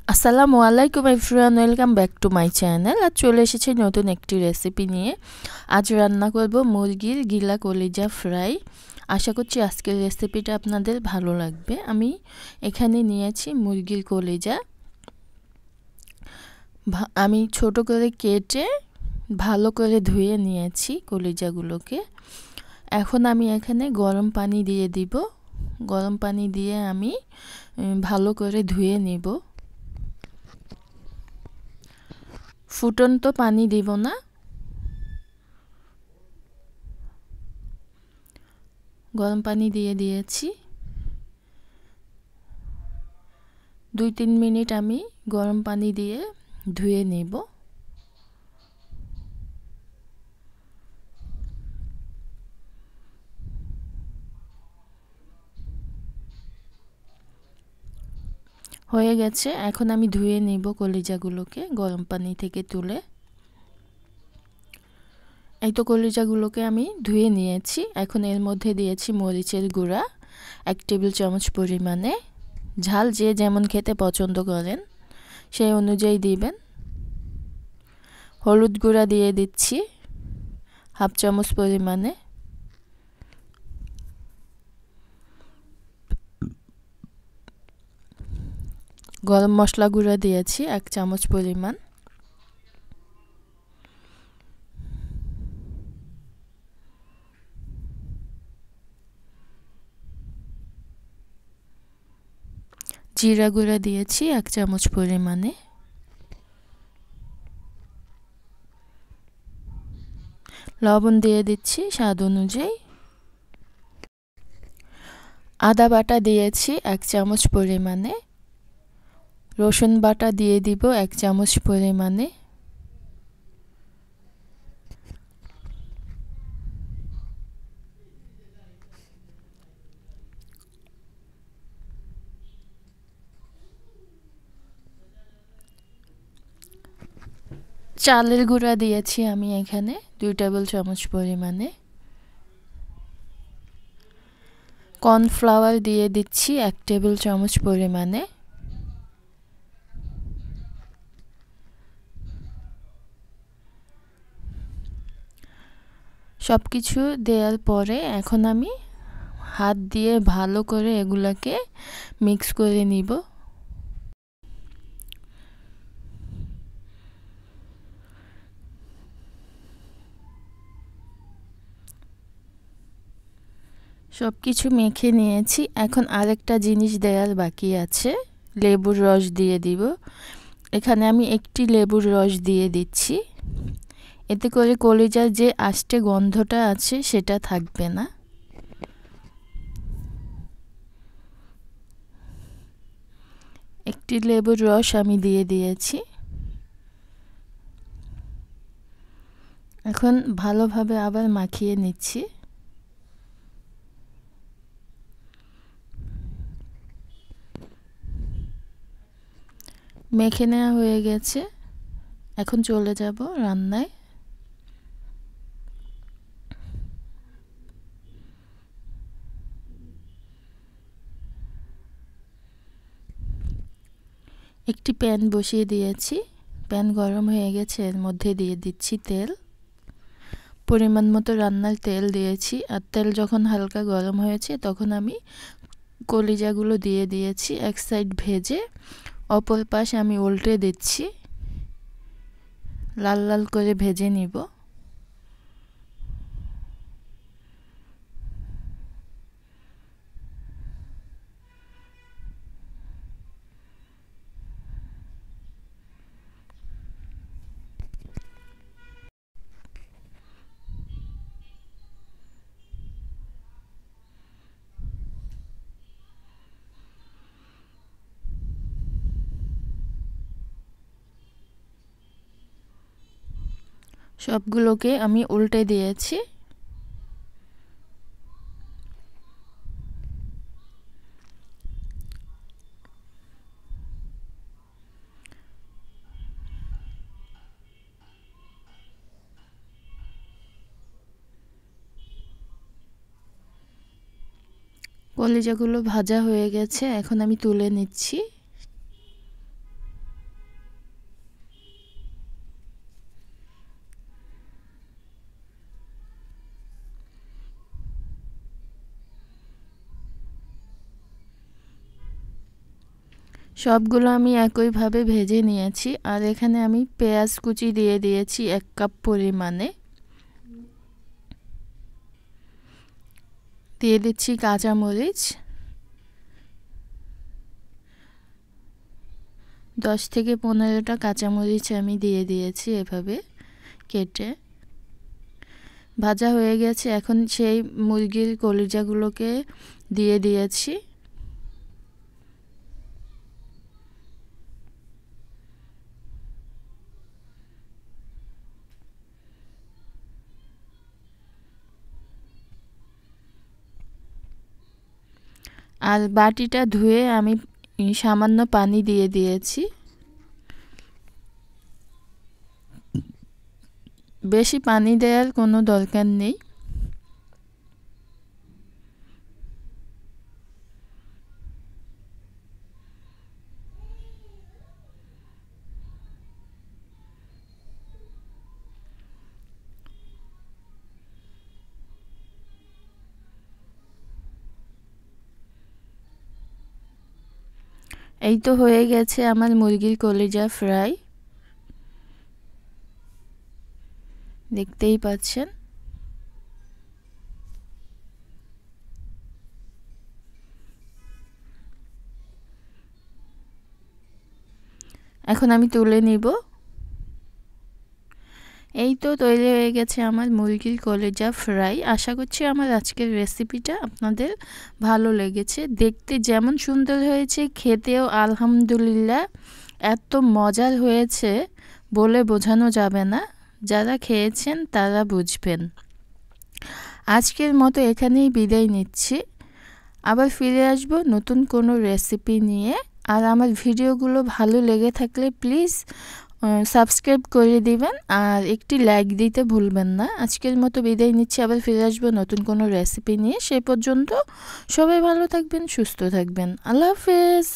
আসসালামু আলাইকুম everyone, welcome back to my channel. আজ চলে এসেছি নতুন একটি রেসিপি নিয়ে। আজ রান্না করব মুরগির গিলা কলিজা ফ্রাই। আশা করছি আজকের রেসিপিটা আপনাদের ভালো লাগবে। আমি এখানে নিয়েছি মুরগির কলিজা। আমি ছোট করে কেটে ভালো করে ধুয়ে নিয়েছি কলিজাগুলোকে। এখন আমি এখানে গরম পানি দিয়ে দিব। গরম পানি দিয়ে আমি ভালো করে ধুয়ে নিব। ফুটন্ত পানি দিব না, গরম পানি দিয়ে দিয়েছি। 2-3 মিনিট আমি গরম পানি দিয়ে ধুয়ে নেব। হয়ে গেছে, এখন আমি ধুয়ে নেব কলিজাগুলোকে গরম পানি থেকে তুলে। এই তো কলিজাগুলোকে আমি ধুয়ে নিয়েছি। এখন এর মধ্যে দিয়েছি মরিচের গুঁড়া 1 টেবিল চামচ পরিমাণে। ঝাল যে যেমন খেতে পছন্দ করেন সেই অনুযায়ী দিবেন। হলুদ গুঁড়া দিয়ে দিচ্ছি 1/2 চামচ পরিমাণে। গরম মশলা গুঁড়া দিয়েছি 1 চামচ পরিমাণ। জিরা গুঁড়া দিয়েছি 1 চামচ পরিমাণে। লবণ দিয়ে দিচ্ছি স্বাদ অনুযায়ী। আদা বাটা দিয়েছি 1 চামচ পরিমাণে। রসুন বাটা দিয়ে দিব 1 চামচ পরিমাণে। চালের গুঁড়া দিয়েছি আমি এখানে 2 টেবিল চামচ পরিমাণে। কর্নফ্লাওয়ার দিয়ে দিচ্ছি 1 টেবিল চামচ পরিমাণে। সব কিছু দেওয়ার পরে এখন আমি হাত দিয়ে ভালো করে এগুলাকে মিক্স করে নিব। সব কিছু মেখে নিয়েছি। এখন আরেকটা জিনিস দেওয়ার বাকি আছে, লেবুর রস দিয়ে দিব। এখানে আমি একটি লেবুর রস দিয়ে দিচ্ছি। এতে করে কলিজার যে আষ্টে গন্ধটা আছে সেটা থাকবে না। একটি লেবুর রস আমি দিয়ে দিয়েছি। এখন ভালোভাবে আবার মাখিয়ে নিচ্ছি। মেখে নেওয়া হয়ে গেছে, এখন চলে যাব রান্নায়। একটি প্যান বসিয়ে দিয়েছি। প্যান গরম হয়ে গেছে, এর মধ্যে দিয়ে দিচ্ছি তেল। পরিমাণ মতো রান্নার তেল দিয়েছি। আর তেল যখন হালকা গরম হয়েছে তখন আমি কলিজাগুলো দিয়ে দিয়েছি। এক সাইড ভেজে অপর পাশ আমি উল্টে দিচ্ছি, লাল লাল করে ভেজে নিব। সবগুলোকে আমি উল্টে দিয়েছি। কলিজাগুলো ভাজা হয়ে গেছে, এখন আমি তুলে নিচ্ছি। সবগুলো আমি একইভাবে ভেজে নিয়েছি। আর এখানে আমি পেঁয়াজ কুচি দিয়ে দিয়েছি 1 কাপ পরিমাণে। দিয়ে দিচ্ছি কাঁচামরিচ 10 থেকে 15টা কাঁচামরিচ আমি দিয়ে দিয়েছি এভাবে কেটে। ভাজা হয়ে গেছে, এখন সেই মুরগির কলিজাগুলোকে দিয়ে দিয়েছি। আর বাটিটা ধুয়ে আমি সামান্য পানি দিয়ে দিয়েছি। বেশি পানি দেওয়ার কোনো দরকার নেই। এই তো হয়ে গেছে আমার মুরগির কলিজা ফ্রাই, দেখতেই পাচ্ছেন। এখন আমি তুলে নিব। এই তো তৈরি হয়ে গেছে আমার মুরগির কলিজা ফ্রাই। আশা করছি আমার আজকের রেসিপিটা আপনাদের ভালো লেগেছে। দেখতে যেমন সুন্দর হয়েছে, খেতেও আলহামদুলিল্লাহ এত মজার হয়েছে বলে বোঝানো যাবে না। যারা খেয়েছেন তারা বুঝবেন। আজকের মতো এখানেই বিদায় নিচ্ছি। আবার ফিরে আসব নতুন কোনো রেসিপি নিয়ে। আর আমার ভিডিওগুলো ভালো লেগে থাকলে প্লিজ সাবস্ক্রাইব করে দিবেন আর একটি লাইক দিতে ভুলবেন না। আজকের মতো বিদায় নিচ্ছি, আবার ফিরে আসবো নতুন কোনো রেসিপি নিয়ে। সেই পর্যন্ত সবাই ভালো থাকবেন, সুস্থ থাকবেন। আল্লাহ হাফেজ।